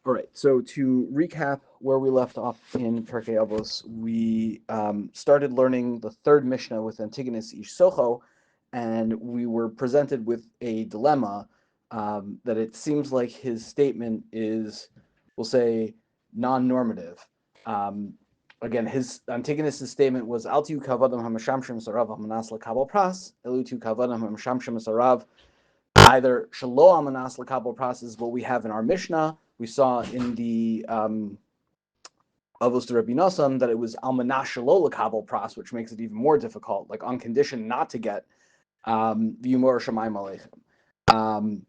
All right, so to recap where we left off in Perkei Avos, we started learning the third Mishnah with Antigonis of Sokho, and we were presented with a dilemma that it seems like his statement is, we'll say, non-normative. Again, his Antigonis' statement was Al tiu kavadam hamashamshim sarav hamanas lakabel pras, elu tiu kavadam hamashamshim sarav. Either shalo amanas lakabel pras is what we have in our Mishnah. We saw in the Avos Rabbi Nosson that it was almanah shelo lakabel pras, which makes it even more difficult, like on condition not to get v'yumor shamayim aleichem.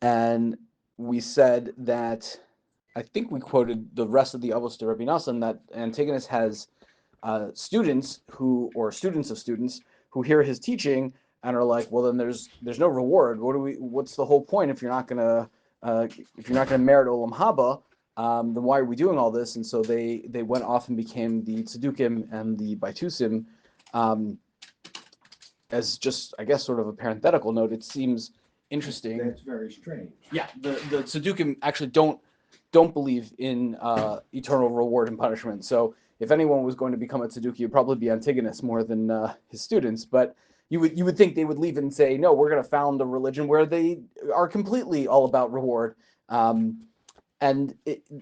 And we said that, I think we quoted the rest of the Avos to Rabbi Nosson, that Antigonus has students of students who hear his teaching and are like, well, then there's no reward. What's the whole point if you're not gonna merit olam haba? Then why are we doing all this? And so they went off and became the tzedukim and the baitusim. As just, I guess, sort of a parenthetical note, it seems interesting. That's very strange. Yeah, the tzedukim actually don't believe in eternal reward and punishment. So if anyone was going to become a tzeduk, it'd probably be Antigonus more than his students. But you would think they would leave and say, no, we're going to found a religion where they are completely all about reward. And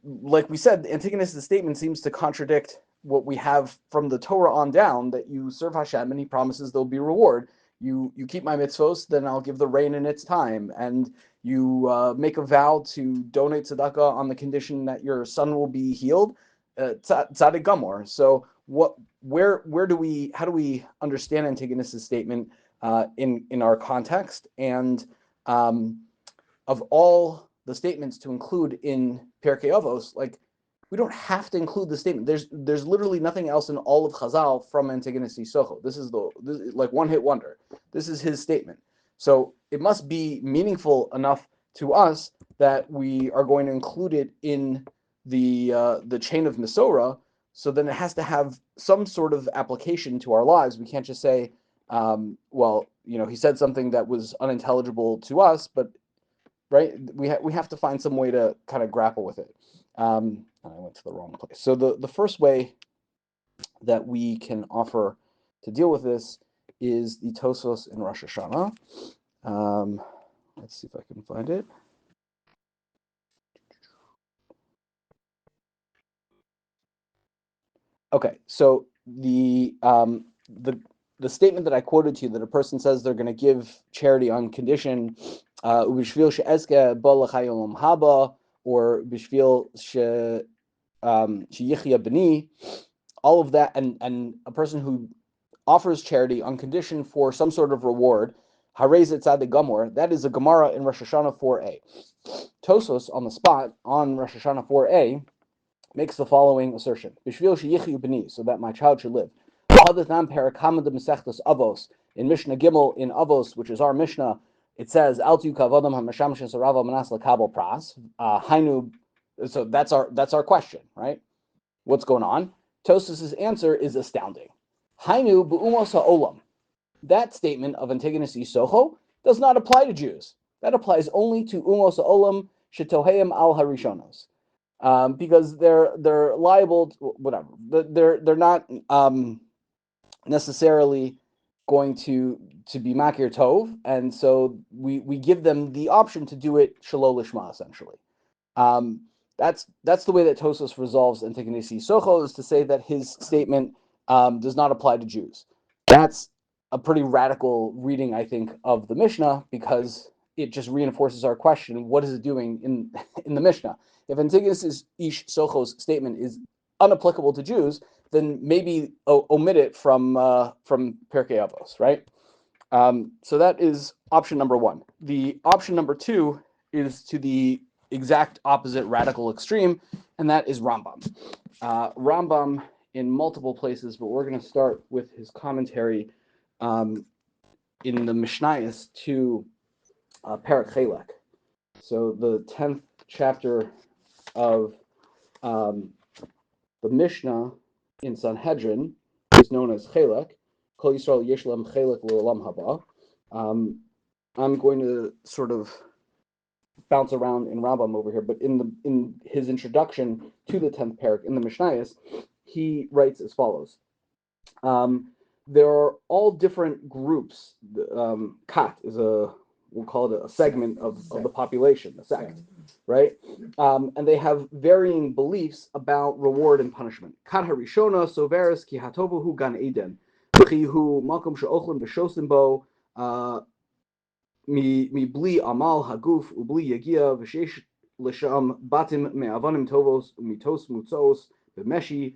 like we said, Antigonus' statement seems to contradict what we have from the Torah on down, that you serve Hashem and he promises there'll be reward. You keep my mitzvos, then I'll give the rain in its time. And you make a vow to donate tzedakah on the condition that your son will be healed. Tzadik Gamor. So how do we understand Antigonus' statement in our context? And of all the statements to include in Perkei Avos, like, we don't have to include the statement. There's literally nothing else in all of Chazal from Antigonis of Sokho. This is like one hit wonder. This is his statement. So it must be meaningful enough to us that we are going to include it in the chain of Mesorah. So then it has to have some sort of application to our lives. We can't just say, he said something that was unintelligible to us, but right, we have to find some way to kind of grapple with it. I went to the wrong place. So the first way that we can offer to deal with this is the Tosos in Rosh Hashanah. Let's see if I can find it. Okay, so the statement that I quoted to you, that a person says they're going to give charity on condition, ubishvil she'ezke bo l'chayim haba, or bishvil sheyichya b'ni, all of that, and a person who offers charity on condition for some sort of reward, harez tzadik gamor, that is a Gemara in Rosh Hashanah 4a. Tosos on the spot on Rosh Hashanah 4a makes the following assertion: bishvil sheyichyu b'ni, so that my child should live. Avos, in Mishnah Gimel in Avos, which is our Mishnah, it says Al tu kavadam hamashamshin sarava manas lakabel pras. Hainu. So that's our question, right? What's going on? Tosos's answer is astounding. Hainu bu'umos ha'olam. That statement of Antigonis of Sokho does not apply to Jews. That applies only to umos ha'olam shetoheim al harishonos. Because they're liable to, whatever. They're not necessarily going to be makir tov, and so we give them the option to do it shelo lishma, essentially. That's the way that Tosos resolves Antigonis of Sokho, is to say that his statement does not apply to Jews. That's a pretty radical reading, I think, of the Mishnah, because it just reinforces our question: what is it doing in the Mishnah? If Antigonis of Sokho's statement is unapplicable to Jews, then maybe omit it from Perkei Avos, right? So that is option number one. The option number two is to the exact opposite radical extreme, and that is Rambam. Rambam in multiple places, but we're going to start with his commentary in the Mishnayos to Perek Chelek. So the 10th chapter of the Mishnah in Sanhedrin is known as Chelek. Kol Yisrael yesh lahem chelek l'olam haba. I'm going to sort of bounce around in Rambam over here, but in his introduction to the 10th parak in the Mishnayos, he writes as follows. There are all different groups. Kat is we'll call it a segment of the population, a sect, right? And they have varying beliefs about reward and punishment. Kat harishona soveris ki hatovahu gan eden, v'chihu makom she'ochlim v'shosim bo, mi bli amal haguf ubli yagia v'sheish l'sham batim me'avanim tovos umitos mutzos b'meshi.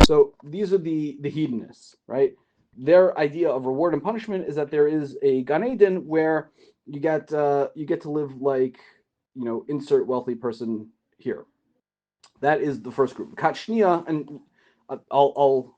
So these are the hedonists, right? Their idea of reward and punishment is that there is a Gan Eden where you get to live like, insert wealthy person here. That is the first group. Kat Shnia, and I'll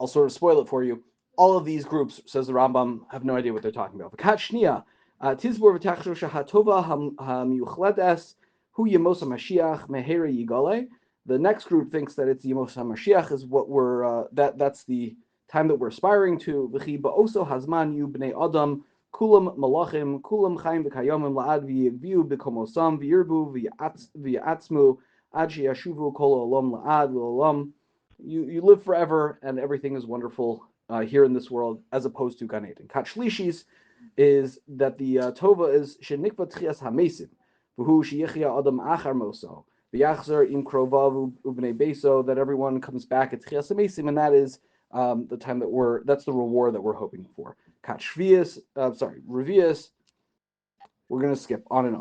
sort of spoil it for you. All of these groups, says the Rambam, have no idea what they're talking about. Kat Shnia, Tizbor v'tachsho shahatova hamiyuchledes hu yemos hamashiach mehera yigale. The next group thinks that it's Yemos HaMashiach is what we're that's the time that we're aspiring to. V'chi ba'oso hazman yu b'nei adam kulam malachim kulam chaim v'kayomim la'ad v'yigviu b'komosam v'yirbu v'yatzmu ad sheyashuvu kol olam la'ad v'olam. You live forever and everything is wonderful here in this world, as opposed to Gan Eden. Kat Shlishis is that the Tova is shenikva tchias hamesim v'hu sheyichya adam achar moso. That everyone comes back at Tchias HaMesim, and that is the time that's the reward that we're hoping for. Kat Shvius, Revius, we're going to skip on and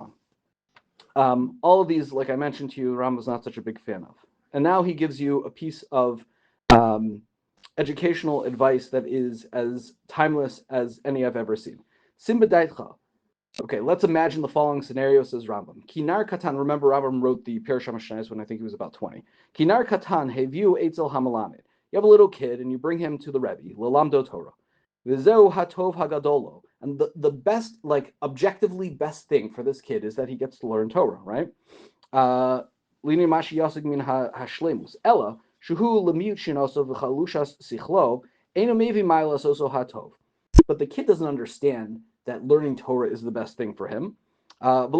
on. All of these, like I mentioned to you, Ram was not such a big fan of. And now he gives you a piece of educational advice that is as timeless as any I've ever seen. Simba Daitcha. Okay, let's imagine the following scenario, says Rambam. Kinar Katan, remember Rambam wrote the Perush HaMishnayos when I think he was about 20. Kinar Katan heviu etzel hamalamid. You have a little kid and you bring him to the Rebbe, Lalamdo Torah. V'zeu hatov hagadolo. And the best, objectively best thing for this kid is that he gets to learn Torah, right? Lini mashi yasig min hashlemus. Ella, shuhu lemiut shinoso v'chalushas sichlo, eno mevi mailas oso hatov. But the kid doesn't understand that learning Torah is the best thing for him. And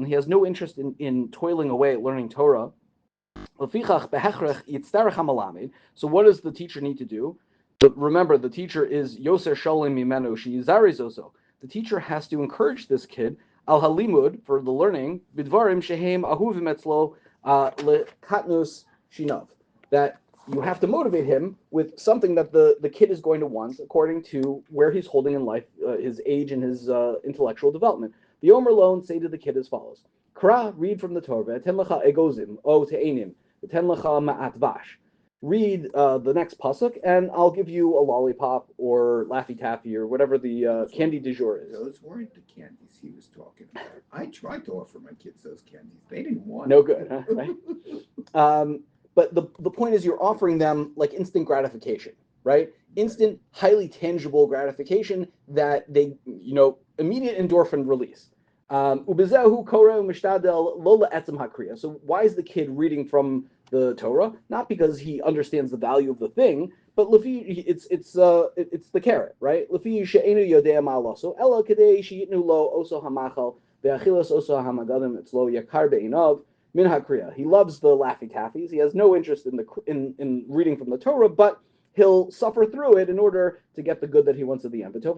he has no interest in toiling away at learning Torah. So what does the teacher need to do? Remember, the teacher is Yoser Sholim Mimenu Shizari Zoso. The teacher has to encourage this kid al halimud for the learning bidvarim shehem ahuvim etzlo lekatnus shinav, that you have to motivate him with something that the kid is going to want according to where he's holding in life, his age and his intellectual development. The Omer Lone say to the kid as follows: Kra, read from the Torah. Ten lecha egozim o te'enim. Ten lecha ma'at vash. Read the next pasuk, and I'll give you a lollipop or Laffy Taffy or whatever the candy du jour is. Those weren't the candies he was talking about. I tried to offer my kids those candies. They didn't want no good, huh? Right? But the point is, you're offering them like instant gratification, right? Instant, highly tangible gratification that they, immediate endorphin release. So why is the kid reading from the Torah? Not because he understands the value of the thing, but it's the carrot, right? He loves the Laffy Taffies. He has no interest in reading from the Torah, but he'll suffer through it in order to get the good that he wants at the end. Okay,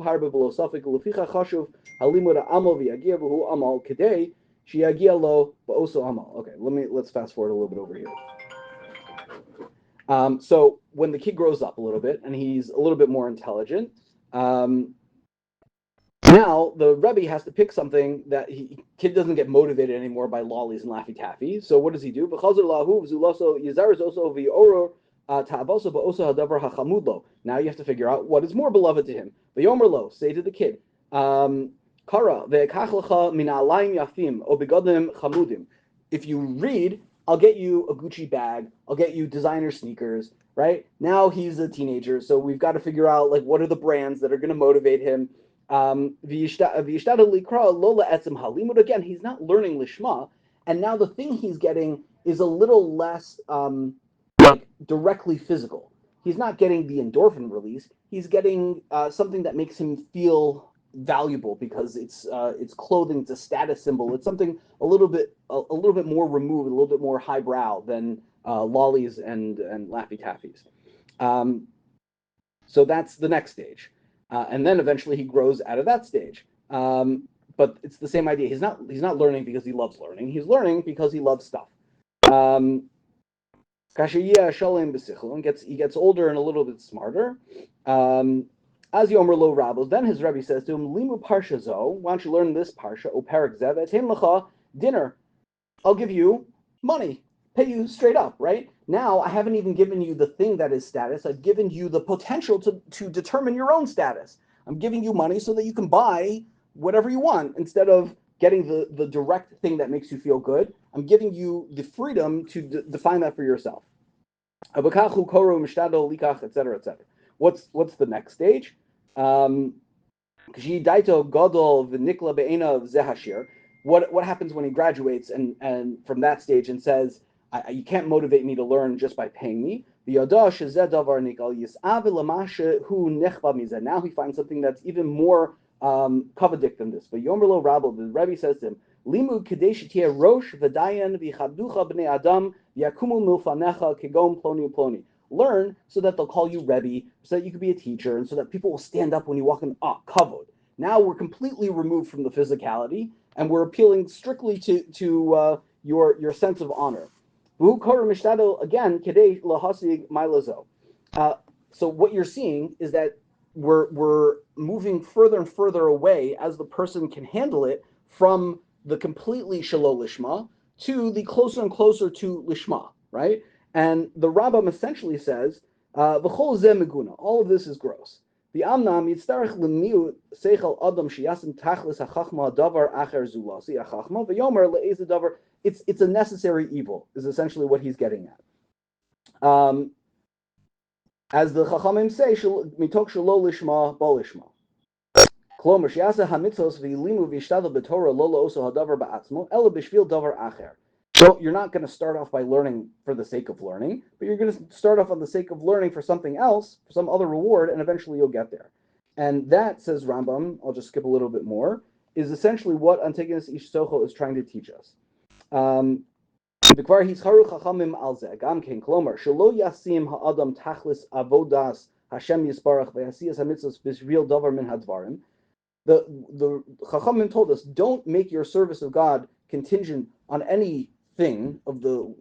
let's fast forward a little bit over here. So when the kid grows up a little bit and he's a little bit more intelligent, now the Rebbe has to pick something that kid doesn't get motivated anymore by lollies and Laffy Taffy. So what does he do? Now you have to figure out what is more beloved to him. Say to the kid, if you read, I'll get you a Gucci bag, I'll get you designer sneakers, right? Now he's a teenager, so we've got to figure out what are the brands that are going to motivate him. Again, he's not learning Lishma, and now the thing he's getting is a little less directly physical. He's not getting the endorphin release. He's getting something that makes him feel valuable because it's clothing, it's a status symbol. It's something a little bit more removed, a little bit more highbrow than lollies and Laffy Taffies. So that's the next stage, and then eventually he grows out of that stage. But it's the same idea. He's not learning because he loves learning. He's learning because he loves stuff. He gets older and a little bit smarter. As Yomer Lo Rabos, then his Rebbe says to him, Limu Parsha Zo, why don't you learn this Parsha, O Parak Zev, Etain Lecha, dinner. I'll give you money, pay you straight up, right? Now, I haven't even given you the thing that is status. I've given you the potential to determine your own status. I'm giving you money so that you can buy whatever you want instead of getting the direct thing that makes you feel good. I'm giving you the freedom to define that for yourself. Etc., etc. What's the next stage? What happens when he graduates and from that stage and says, you can't motivate me to learn just by paying me? Now he finds something that's even more kavadik than this. But Yomerlo Rabel, the Rebbe says to him, Limud kadesh tia rosh v'dayan v'chabducha b'nei adam yakumu milfanecha kegom ploni ploni. Learn so that they'll call you Rebbe, so that you can be a teacher, and so that people will stand up when you walk in. Kavod. Now we're completely removed from the physicality, and we're appealing strictly to your sense of honor. Again, kadei lahasig mailazo. So what you're seeing is that we're moving further and further away as the person can handle it from the completely shalom lishma to the closer and closer to lishma, right? And the Rambam essentially says, "V'chol zeh meguna." All of this is gross. The amnam yitztarich l'miut seichel adam sheyasim tachlis hachachma davar acher zulasi hachachma v'yomer le'ezeh davar. It's a necessary evil, is essentially what he's getting at. As the Chachamim say, mitok shelo lishma bo lishma. Klomer sheyasa hamitzos v'ilimu v'ishtadel b'torah lo lo'oso hadavar ba'atzmo ela b'shvil davar acher. So you're not going to start off by learning for the sake of learning, but you're going to start off on the sake of learning for something else, for some other reward, and eventually you'll get there. And that, says Rambam, I'll just skip a little bit more, is essentially what Antigonis of Sokho is trying to teach us. וכבר הזכרו חכמים על זה, גם כן, כלומר, שלא ישים האדם תכלס עבודת השם יסברך ועשייס המצוות בשביל דבר מן הדברים. The Chachamim told us, don't make your service of God contingent on anything of the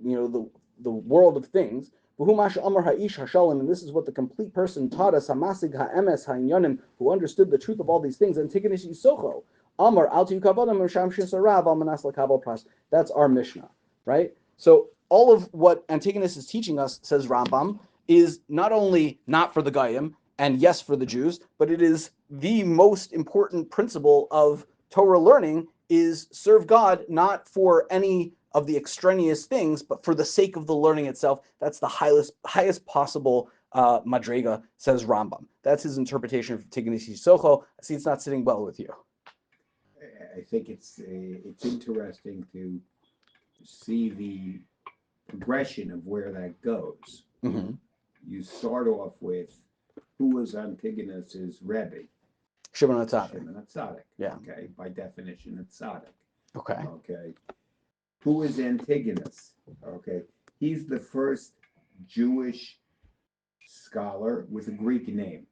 world of things. And this is what the complete person taught us, hamasig ha'emes ha'inyanim, who understood the truth of all these things. Antigonis of Sokho, Amar al tukavodim misham shisarav al manas lakabel pras. That's our Mishnah, right? So all of what Antigonis is teaching us, says Rambam, is not only not for the Goyim, and yes for the Jews, but it is the most important principle of Torah learning, is serve God not for any of the extraneous things, but for the sake of the learning itself. That's the highest possible madrega, says Rambam. That's his interpretation of Antigonis of Sokho. I see it's not sitting well with you. I think it's interesting to see the progression of where that goes. Mm-hmm. You start off with who was Antigonus's Rebbe? Shimon HaTzadik. Shimon HaTzadik. Yeah. Okay. By definition, it's Tzaddik. Okay. Okay. Who is Antigonus? Okay. He's the first Jewish scholar with a Greek name.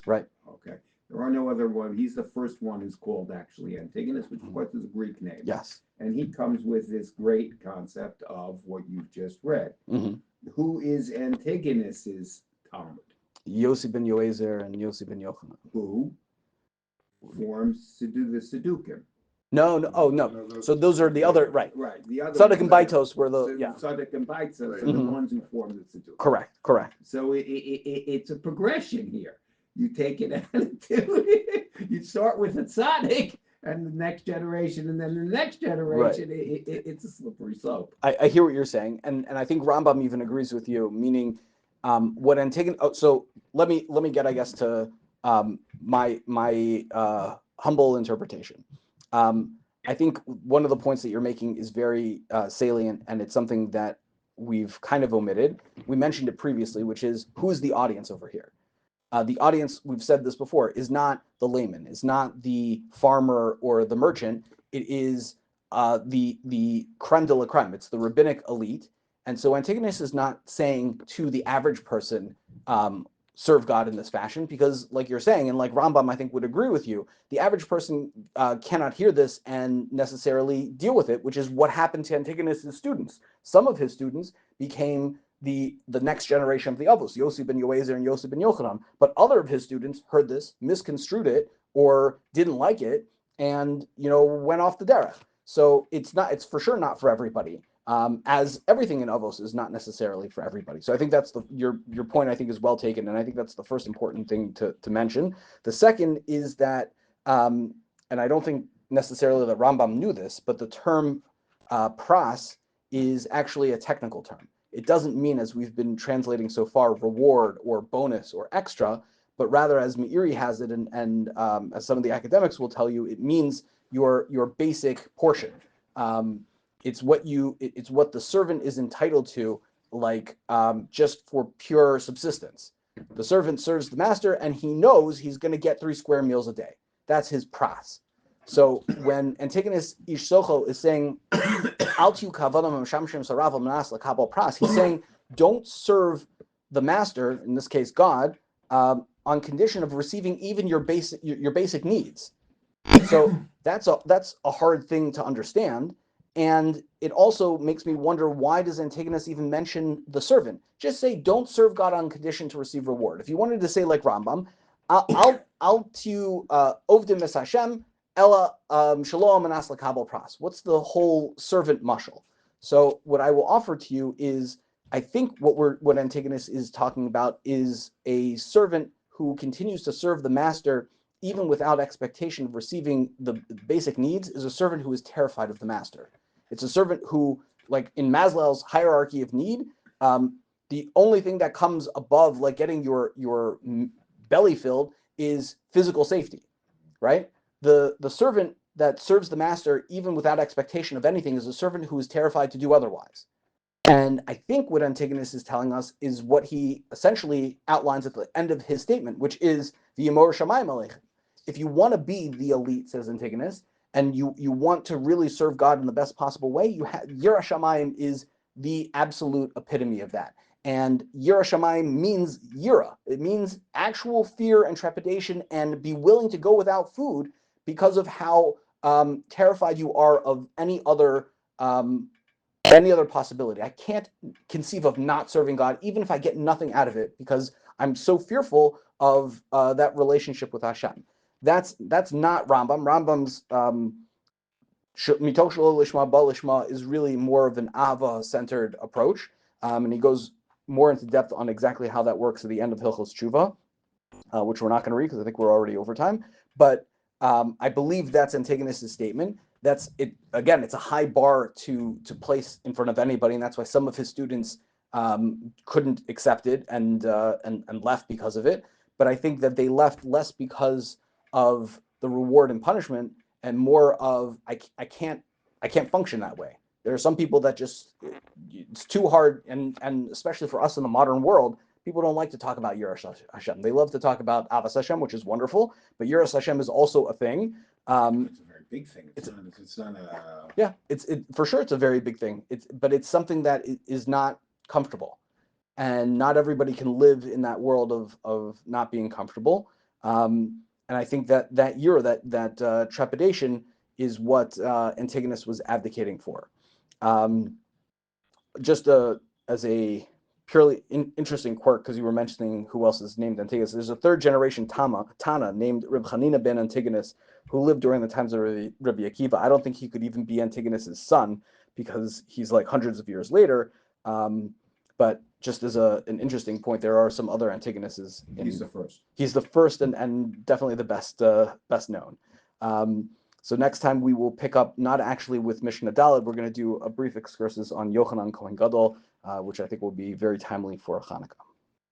Right. Okay. There are no other one. He's the first one who's called actually Antigonus, which of course is a Greek name. Yes. And he comes with this great concept of what you've just read. Mm-hmm. Who is Antigonus's Talmud? Yossi ben Yoezer and Yossi ben Yochanan. Who forms the Sedukim. No. So those are the other, right. Right. The other Tzaddik and Baitos were the, yeah. Tzaddik and Baitos are Mm-hmm. the ones who form the Sedukim. Correct. So it's a progression here. You take it attitude. You start with a Tzaddik, and the next generation, and then the next generation. Right. It's a slippery slope. I hear what you're saying, and I think Rambam even agrees with you. Meaning, what Antigonus. Oh, so let me get, I guess, to my humble interpretation. I think one of the points that you're making is very salient, and it's something that we've kind of omitted. We mentioned it previously, which is who's the audience over here. The audience, we've said this before, is not the layman, is not the farmer or the merchant. It is the creme de la creme. It's the rabbinic elite. And so Antigonus is not saying to the average person, serve God in this fashion, because like you're saying, and like Rambam, I think, would agree with you, the average person cannot hear this and necessarily deal with it, which is what happened to Antigonus' students. Some of his students became the next generation of the Avos, Yossi ben Yoezer and Yossi ben Yochanan. But other of his students heard this, misconstrued it, or didn't like it, and went off the derech. So it's for sure not for everybody. As everything in Avos is not necessarily for everybody. So I think that's your point, I think, is well taken, and I think that's the first important thing to mention. The second is that, and I don't think necessarily that Rambam knew this, but the term pras is actually a technical term. It doesn't mean, as we've been translating so far, reward or bonus or extra, but rather, as Meiri has it, and as some of the academics will tell you, it means your basic portion. It's what the servant is entitled to, like just for pure subsistence. The servant serves the master, and he knows he's going to get 3 square meals a day. That's his pras. So when Antigonis Ish Sokho is saying, he's saying, don't serve the master, in this case God, on condition of receiving even your basic needs. So that's a hard thing to understand. And it also makes me wonder, why does Antigonus even mention the servant? Just say, don't serve God on condition to receive reward. If you wanted to say like Rambam, al tu ovdim es Hashem, ella shalom and asla kabel pras. What's the whole servant mushal? So what I will offer to you is, I think what Antigonus is talking about is a servant who continues to serve the master even without expectation of receiving the basic needs, is a servant who is terrified of the master. It's a servant who, like in Maslow's hierarchy of need, the only thing that comes above like getting your belly filled is physical safety, right? The servant that serves the master even without expectation of anything is a servant who is terrified to do otherwise. And I think what Antigonus is telling us is what he essentially outlines at the end of his statement, which is v'yimor shamayim aleichem. If you want to be the elite, says Antigonus, and you want to really serve God in the best possible way, Yirah Shamayim is the absolute epitome of that. And Yirah Shamayim means Yira. It means actual fear and trepidation, and be willing to go without food because of how terrified you are of any other possibility. I can't conceive of not serving God, even if I get nothing out of it, because I'm so fearful of that relationship with Hashem. That's not Rambam. Rambam's mitoch shelo lishma ba lishma is really more of an Ava-centered approach, and he goes more into depth on exactly how that works at the end of Hilchos Tshuva, which we're not going to read because I think we're already over time. But I believe that's Antigonus' statement. That's it. Again, it's a high bar to place in front of anybody, and that's why some of his students couldn't accept it and left because of it. But I think that they left less because of the reward and punishment, and more of I can't function that way. There are some people that just, it's too hard, and especially for us in the modern world, people don't like to talk about Yiras Hashem. They love to talk about Avas Hashem, which is wonderful, but Yiras Hashem is also a thing. It's a very big thing. It's not a... Yeah, for sure it's a very big thing. But it's something that is not comfortable, and not everybody can live in that world of not being comfortable. And I think that Yira, that trepidation, is what Antigonus was advocating for. Just as a purely interesting quirk, because you were mentioning who else is named Antigonus. There's a 3rd generation Tana named Reb Chanina ben Antigonus, who lived during the times of Rabbi Akiva. I don't think he could even be Antigonus' son, because he's like hundreds of years later. But just as an interesting point, there are some other Antigonuses. He's the first. He's the first, and definitely the best known. So next time we will pick up, not actually with Mishnah Daled, we're going to do a brief excursus on Yochanan Kohen Gadol, which I think will be very timely for Hanukkah.